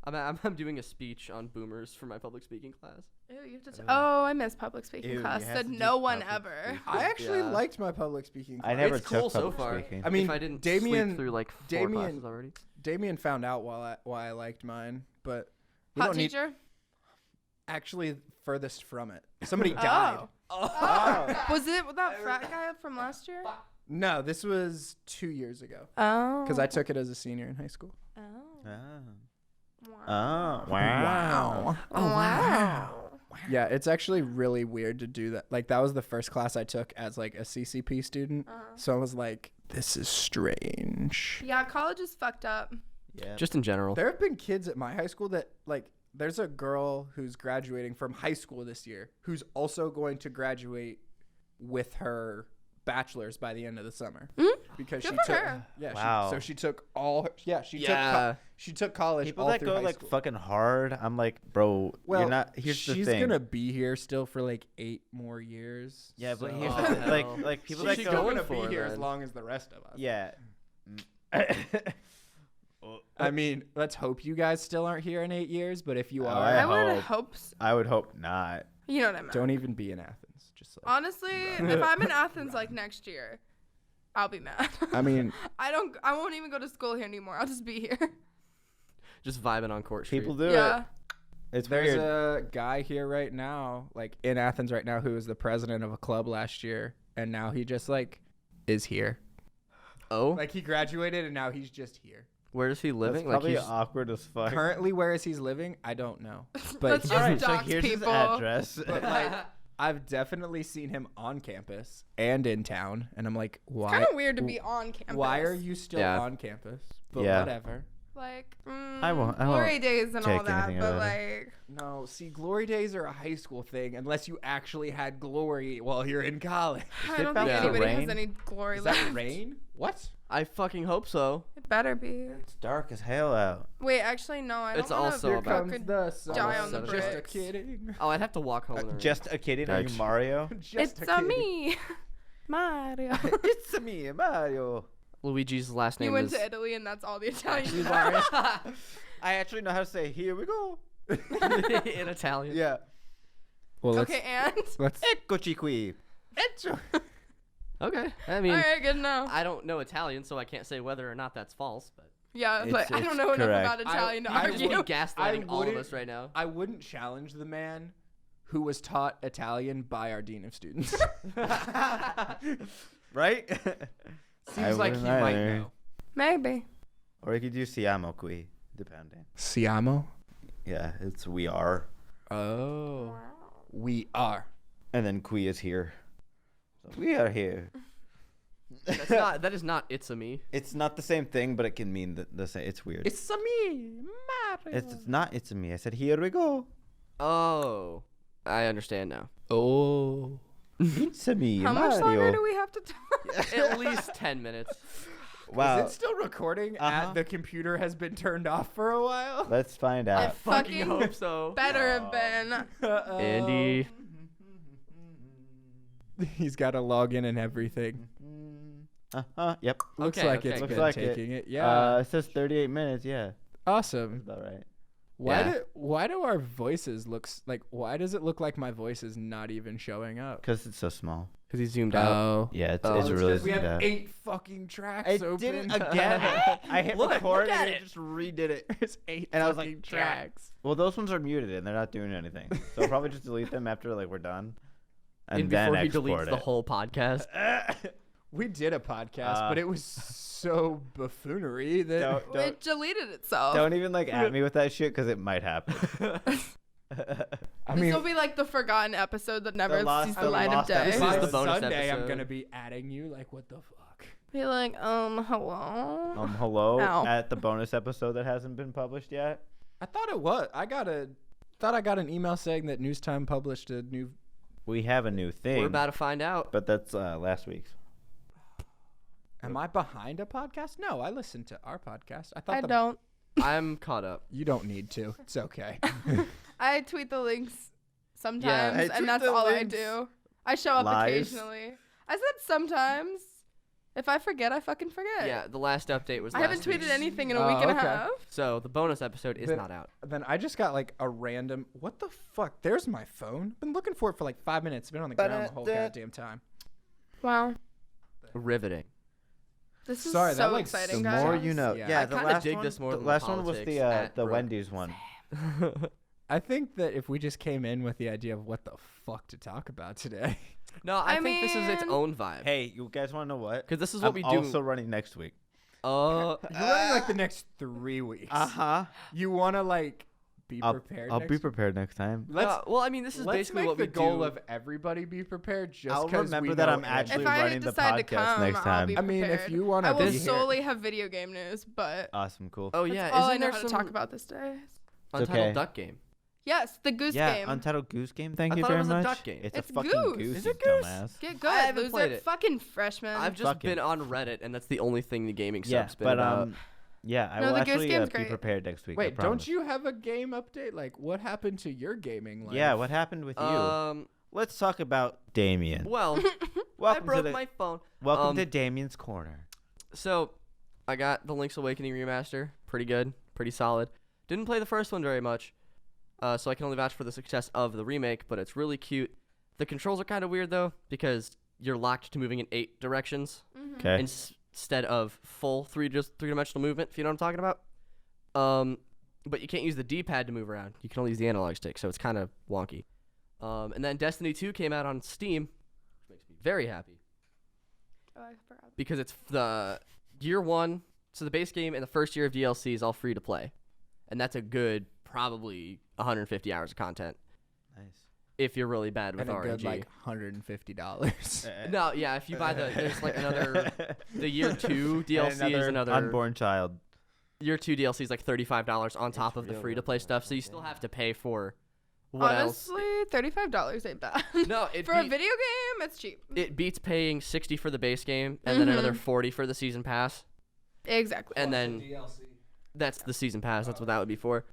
I'm doing a speech on boomers for my public speaking class. Ew, you have to oh, I miss public speaking Ew, class. you have Said to do no one public ever. speaking. I actually Yeah. liked my public speaking class. I never It's took cool so public far. speaking. I mean, if I didn't Damien- sleep through like 4 Damien- classes already. Damien found out why I liked mine, but we Hot don't need teacher? actually furthest from it. Somebody died. Oh. Was it that frat guy from last year? No, this was 2 years ago Oh. because I took it as a senior in high school. Oh. Oh, wow. Wow. Oh, wow. Yeah, it's actually really weird to do that. Like that was the first class I took as like a CCP student, so I was like, this is strange. Yeah, college is fucked up. Yeah. Just in general. There have been kids at my high school that like there's a girl who's graduating from high school this year who's also going to graduate with her bachelor's by the end of the summer because Good she for took her. yeah Wow. she took all her, she Yeah. took college People all that through go high like school. fucking hard, I'm like, bro, Well, you're not. Here's she's the thing. gonna be here still for like 8 more years. Yeah, but so- here's Oh, the thing. hell. Like people She's that she's go. going gonna for be here as then. long as the rest of us. Yeah. I mean, let's hope you guys still aren't here in 8 years, but if you Oh, are, I I would hope. hope. I would hope not. You know what I meant. don't even be in Athens. Just like, Honestly, if I'm in Athens like next year, I'll be mad. I mean, I won't even go to school here anymore. I'll just be here. Just vibing on Court Street. People do Yeah. it. It's there's weird. a guy here right now, like in Athens right now, who was the president of a club last year, and now he just like is here. Oh? Like he graduated, and now he's just here. Where is he That's living? probably he's awkward as fuck. Currently, where is he's living? I don't know. But Let's he- just Alright, so dox here's his people. address. but like I've definitely seen him on campus and in town, and I'm like, why? Kind of weird to be on campus. Why are you still Yeah. on campus? But Yeah. whatever. Like, I won't glory days and all take that, anything but out of it. like, No, see, glory days are a high school thing unless you actually had glory while you're in college. I it don't about think to anybody rain? has any glory Is left. that rain? What? I fucking hope so. It better be. It's dark as hell out. Wait, actually, no. I don't It's wanna also Here about- comes the sun. die on the Just a bricks. kidding. Oh, I'd have to walk home. in the rain. Just a kidding. Are you Actually. Mario? Just It's a kidding. me, Mario. It's me, Mario. Luigi's last You name went is. to Italy, and that's all the Italian. She's you know. Mario. I actually know how to say, here we go. in Italian. Yeah. Well, let's, Okay, and let's Eccoci qui. Okay. I mean, all right, good enough. I don't know Italian, so I can't say whether or not that's false. But Yeah, It's- but I don't it's know enough correct. about Italian to I you're argue. just gaslighting all of wouldn't- us right now. I wouldn't challenge the man who was taught Italian by our dean of students. Right? Seems like he might know. Maybe. Or you could do siamo qui, depending. Siamo? Yeah, it's we are. Oh. We are. And then qui is here. So we are here. That's not. That is not. It's a me. It's not the same thing, but it can mean the same. It's weird. It's me, Mario. It's not it's me. I said, here we go. Oh, I understand now. Oh. It's me, How Mario. much longer do we have to talk? At least 10 minutes. Wow. Is it still recording? Uh-huh. The computer has been turned off for a while. Let's find I out. fucking fucking hope so. Better have been. Andy. He's got to log in and everything. Yep. Looks Okay, like okay. it's Looks been like taking it. Yeah. It says 38 minutes. Yeah. Awesome. That's about right. Why do our voices why does it look like my voice is not even showing up? Because it's so small. Because he zoomed out. Oh. Yeah, it's, Oh, it's it's really we have zoomed out. 8 fucking tracks I open. did it again. I hit Look, record look at and it. it just redid it. There's 8 And I was fucking like, tracks. Well, those ones are muted and they're not doing anything. So I'll probably just delete them after like we're done. And then before he export deletes it. the whole podcast. We did a podcast, but it was so buffoonery that It deleted itself. Don't even like at me with that shit because it might happen. I This mean, will be like the forgotten episode that never lost- sees the the light of lost day. This is by the bonus Sunday I'm episode. gonna be adding you. Like, what the fuck? Be like, hello. Hello Ow. at the bonus episode that hasn't been published yet. I thought it was. I got an email saying that Newstime published a new. We have a new thing. We're about to find out. But that's last week's. Am I behind a podcast? No, I listened to our podcast. I don't. I'm caught up. You don't need to. It's okay. I tweet the links sometimes, I tweet and that's the all links. I do. I show up Lies. occasionally. I said sometimes. If I forget, I fucking forget. Yeah, the last update was I haven't last tweeted week's. anything in a week and a okay. half. So the bonus episode is Then- not out. Then I just got like a random. What the fuck? There's my phone. Been looking for it for like 5 minutes. Been on the ground the whole goddamn time. Wow. Riveting. This is Sorry, that, so like, exciting, The guys. more you know. Yeah. Yeah, I the kinda last dig one, this more the than last the one was politics the at the Brook. Wendy's one. I think that if we just came in with the idea of what the fuck to talk about today. No, I I think this is its mean- own vibe. Hey, you guys want to know what? Because this is what I'm we do. also running next week. You're running like the next 3 weeks. Uh-huh. You want to like be I'll prepared. I'll next be prepared next time. Let's well, I mean, this is let's basically make what the we goal do. of everybody be prepared. Just I'll 'cause remember we that know I'm actually If I running the decide to podcast come, next I'll time. be I mean, if prepared. you wanna I will be here- solely have video game news, but Awesome, cool. Oh that's yeah, all I isn't know there how some to talk about this day. Untitled okay. Duck Game? Yes, the Goose yeah, Game. Untitled Goose Game. Thank I you thought it very was a much. duck game. It's It's a fucking Goose. goose. Is you it Goose? dumbass. Get I good, haven't loser. played it. Fucking freshman. I've just Fucking- been on Reddit, and that's the only thing the gaming Yeah, sub's been but about. yeah, I No, will the Goose actually Game's be great. prepared next week. I Wait, don't promise. you have a game update? Like, what happened to your gaming life? Yeah, what happened with you? Let's talk about Damien. Well, I Welcome broke to the, my phone. welcome um, to Damien's Corner. So, I got the Link's Awakening remaster. Pretty good, pretty solid. Didn't play the first one very much, so I can only vouch for the success of the remake. But it's really cute. The controls are kind of weird though, because you're locked to moving in 8 directions Okay. instead of full three-dimensional movement. If you know what I'm talking about. But you can't use the D-pad to move around. You can only use the analog stick, so it's kind of wonky. And then Destiny 2 came out on Steam, which makes me very happy. Oh, I forgot. Because it's the year one, so the base game and the first year of DLC is all free to play, and that's a good probably 150 hours of content Nice. if you're really bad with and a RNG. good like $150. No, yeah, if you buy there's like another the year 2 DLC is another unborn child. year 2 DLC is like $35 on top of the real free to play life, stuff, so you still have to pay for what Honestly, $35 ain't bad. No, it for a beat- video game, it's cheap. it beats paying $60 for the base game and then another $40 for the season pass, Exactly. and then that's the season pass. That's what that would be for.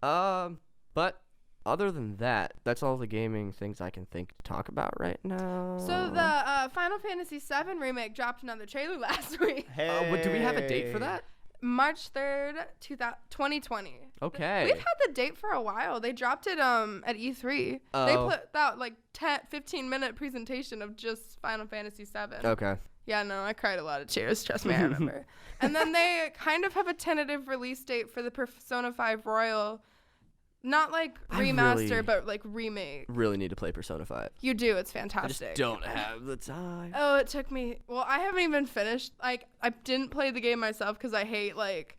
But other than that, that's all the gaming things I can think to talk about right now. So the Final Fantasy VII remake dropped another trailer last week. Hey. do we have a date for that? March 3rd, 2020. Okay. We've had the date for a while. They dropped it at E3. They Oh. put out like 15-minute presentation of just Final Fantasy VII. Okay. Yeah, no, I cried a lot of tears. Trust me, I remember. And then they kind of have a tentative release date for the Persona 5 Royal. Not like I remaster, really- but like remake. Really need to play Persona 5. You do. It's I fantastic. just don't have the time. Oh, it took me. Well, I haven't even finished. Like, I didn't play the game myself because I hate like,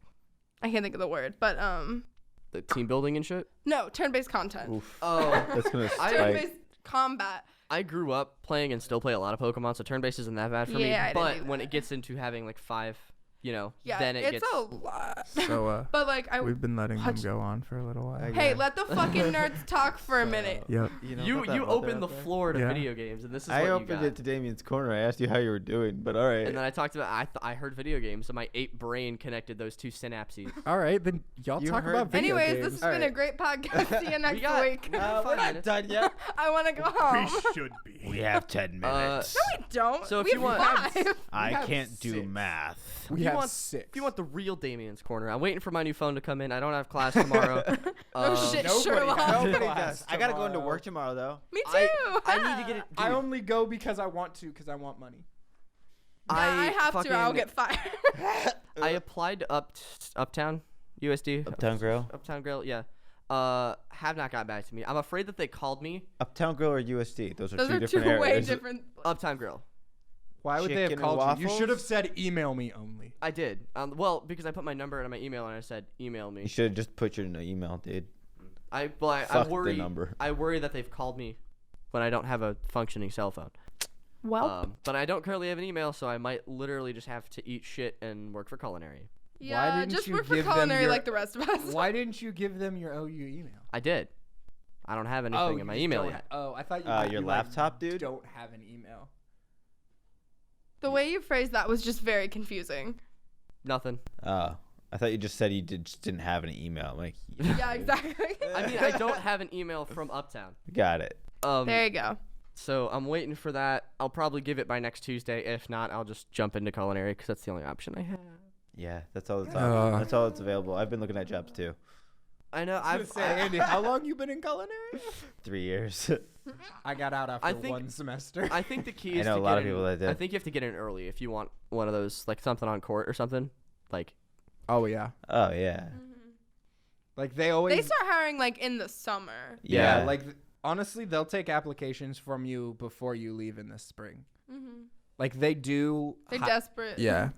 I can't think of the word, but The team building and shit. no, turn-based content. Oof. Oh. That's gonna I- spike. Turn-based combat. I grew up playing and still play a lot of Pokemon, so turn-based isn't that bad for me. Yeah, I didn't But do when that. it gets into having like 5, Yeah, then it it's gets a lot. So But like, we've been letting Watch- them go on for a little while. Hey, let the fucking nerds talk for a minute. Yep. You opened the floor to Yeah. video games, and this is I what you opened got. it to Damien's Corner. I asked you how you were doing, but all right. And then I talked about I heard video games, so my 8 brain connected those 2 synapses. All right, then y'all You talk heard- about video Anyways, games. this has been a great podcast. See you next got- week. we got we're 5 not minutes. done yet. I want to go home. should be. We have 10 minutes. No, we don't. So if we you have want- 5. I have can't do 6. math. We If you have want- 6. If you want the real Damien's Corner, I'm waiting for my new phone to come in. I don't have class tomorrow. No shit, nobody Sherlock. has- Nobody class does. I gotta go into tomorrow. work tomorrow though. Me too. I need to get it. I dude, only go because I want to, because I want money. Nah, I have fucking, to. I'll get fired. I applied to Uptown USD. Uptown Grill. Uptown Grill, yeah. Have not got back to me. I'm afraid that they called me. Uptown Grill or USD? Those are Those two are different two areas. way different. Uptown Grill. Why would they have Chicken and called you? You should have waffles? said email me only. I did. Well, because I put my number in my email and I said email You me. should have just put your email, dude. I Fuck the worry. number. I worry that they've called me when I don't have a functioning cell phone. Well, But I don't currently have an email, so I might literally just have to eat shit and work for culinary. yeah, didn't just you work for give them culinary your- like the rest of us. Why didn't you give them your OU email? I did. I don't have anything in my email yet. I thought you. Your you, laptop, dude? Don't have an email. The way you phrased that was just very confusing. Nothing. Oh, I thought you just said you just didn't have an email. I'm like, Yeah, exactly. I mean, I don't have an email from Uptown. got it. There you go. So I'm waiting for that. I'll probably give it by next Tuesday. If not, I'll just jump into culinary because that's the only option I have. Yeah, that's all that's Uh. that's available. I've been looking at jobs too. I know. Andy, how long you been in culinary? 3 years. I got out after I think- 1 semester. I think the key I is know to a lot get of people that did. I think you have to get in early if you want one of those, like something on court or something. Like, Oh yeah, Oh yeah. like they always. They start hiring like in the summer. yeah, Yeah. like honestly, they'll take applications from you before you leave in the spring. Like they do. They're desperate. Yeah.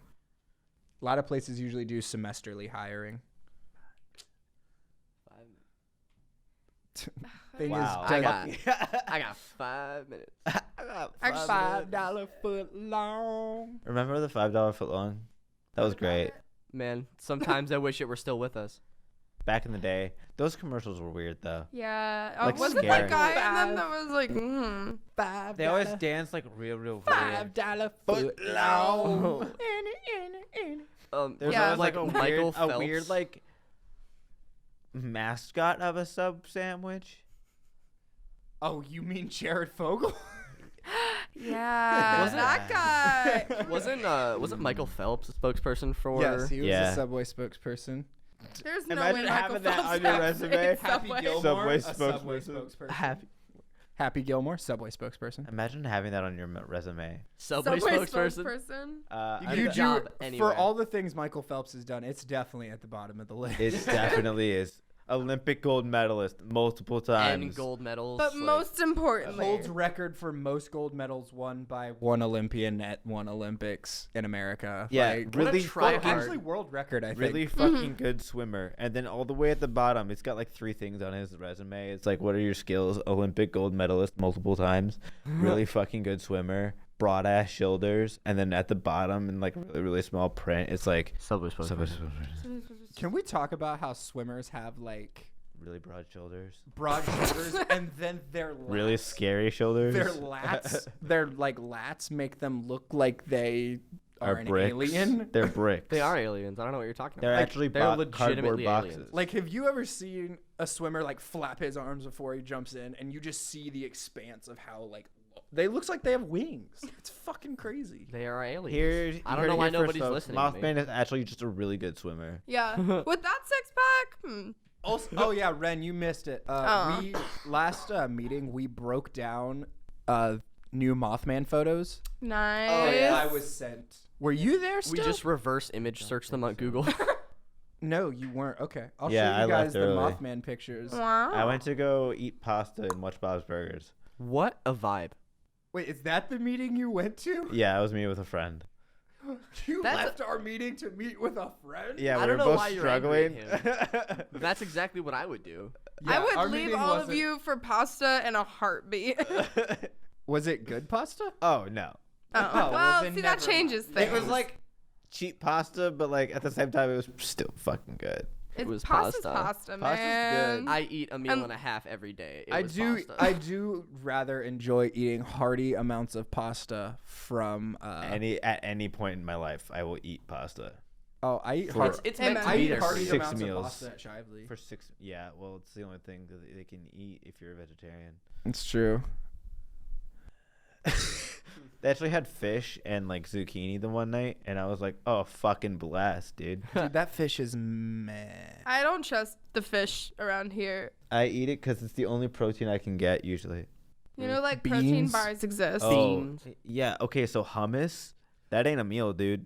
A lot of places usually do semesterly hiring. Thing Wow. is, I does- got, I got 5 minutes. $5 foot long. Remember the $5 foot long? That was great. Man, sometimes I wish it were still with us. Back in the day, those commercials were weird though. Yeah. Like, Wasn't scary. that guy and then that was like, $5. They always dance like real weird. $5 foot long. There's Yeah. always like Like a Michael weird, Phelps. a weird like mascot of a sub sandwich. Oh, you mean Jared Fogle? yeah, Wasn't that guy. wasn't Michael Phelps a spokesperson for? Yes, he was Yeah. a Subway spokesperson. There's no Imagine way having Michael that Phelps on your has resume. made Happy Subway. Gilmore, Subway a Subway spokesperson. spokesperson. Happy Gilmore, Subway spokesperson. Imagine having that on your resume. Subway spokesperson. You Get could a job do anywhere. for all the things Michael Phelps has done. It's definitely at the bottom of the list. It definitely is. Olympic gold medalist multiple times. And gold medals. But like- most importantly, Holds record for most gold medals won by one Olympian at one Olympics in America. Yeah, Like, really try fucking, hard. actually world record. I really think. fucking good swimmer. And then all the way at the bottom, it's got like 3 things on his resume. It's like, what are your skills? Olympic gold medalist multiple times. Really fucking good swimmer. Broad ass shoulders. And then at the bottom, in like really, really small print, it's like Subway spokesperson. Can we talk about how swimmers have like really broad shoulders. broad shoulders and then their lats, Really scary shoulders. their like lats make them look like they are an bricks. alien? They're bricks. They are aliens. I don't know what you're talking They're about. actually they're cardboard legitimately boxes. aliens. Like, have you ever seen a swimmer like flap his arms before he jumps in, and you just see the expanse of how like they looks like they have wings? It's fucking crazy. They are aliens. Here, I don't know why nobody's listening to me. Mothman is actually just a really good swimmer. yeah, with that 6-pack, Also, oh yeah, Ren, you missed it. Oh. We last meeting we broke down new Mothman photos. nice. I was sent. Were you there? We Still? just reverse image search them on Google. No, you weren't. Okay, I'll Yeah, show you I guys left the early. Mothman pictures. Wow. I went to go eat pasta and watch Bob's Burgers. What a vibe. Wait, is that the meeting you went to? Yeah, I was meeting with a friend. You That's left our meeting to meet with a friend? Yeah, I we don't were know both why you're angry struggling. at That's exactly what I would do. I Yeah, our would leave meeting all of wasn't- you for pasta and a heartbeat. Was it good pasta? Oh no, Oh, well, well, then see, that never changes things. it was like cheap pasta, but like at the same time, it was still fucking good. It was pasta's pasta. pasta, Pasta's man. good. I eat a meal And- and a half every day. It I was do. pasta. I do rather enjoy eating hearty amounts of pasta from. At any point in my life, I will eat pasta Oh, I eat for- heart. It's Hey, meant man. to I be eat there for hearty you. 6 amounts meals. of pasta at Shively. for 6. Yeah, well, it's the only thing that they can eat if you're a vegetarian. It's true. They actually had fish and like zucchini the one night, and I was like, "Oh, fucking blast, dude!" Dude, that fish is meh. I don't trust the fish around here. I eat it because it's the only protein I can get usually. You know, like protein Beans? bars exist. Beans. Yeah. Okay, so hummus, that ain't a meal, dude.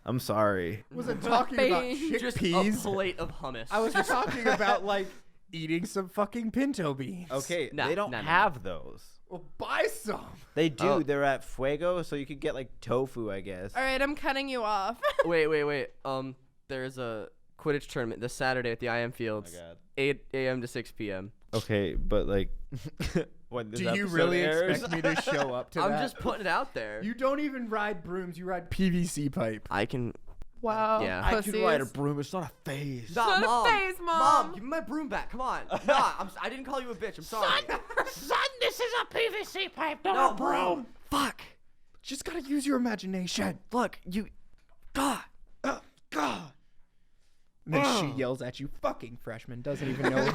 I'm sorry. Wasn't talking about Beans. Just a chickpeas. plate of hummus. I was talking about like eating some fucking pinto beans. Okay, Nah, they don't nah, nah, have those. Well, buy some. They do. Oh. They're at Fuego, so you could get like tofu, I guess. All right, I'm cutting you off. Wait. There's a Quidditch tournament this Saturday at the IM Oh Fields, my god. 8 a.m. to 6 p.m. Okay, but like, when this Do you episode really airs. expect me to show up to I'm that? just putting it out there. You don't even ride brooms. You ride PVC pipe. I can. Wow. Yeah. I Pussies. can ride a broom. It's not a phase. Nah, not a Mom. phase, Mom. Give me my broom back. Come on. Nah, I didn't call you a bitch. I'm sorry. Son, this is a PVC pipe, not No, a broom. Mom. Fuck. Just gotta use your imagination. Look, you. God. God. And then she yells at you, "Fucking freshman!" Doesn't even know.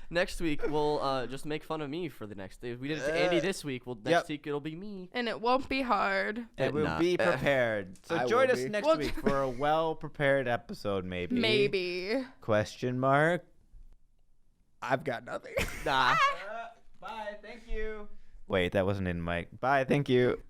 Next week we'll just make fun of me for the next day. We did it to Andy this week. Well, next week it'll be me. And it won't be hard. And we'll Nah. be prepared. So I join will us be. next Well- week for a well-prepared episode, maybe. Maybe. Question mark. I've got nothing. Nah. Bye. Thank you. Wait, that wasn't in mic. Bye. Thank you.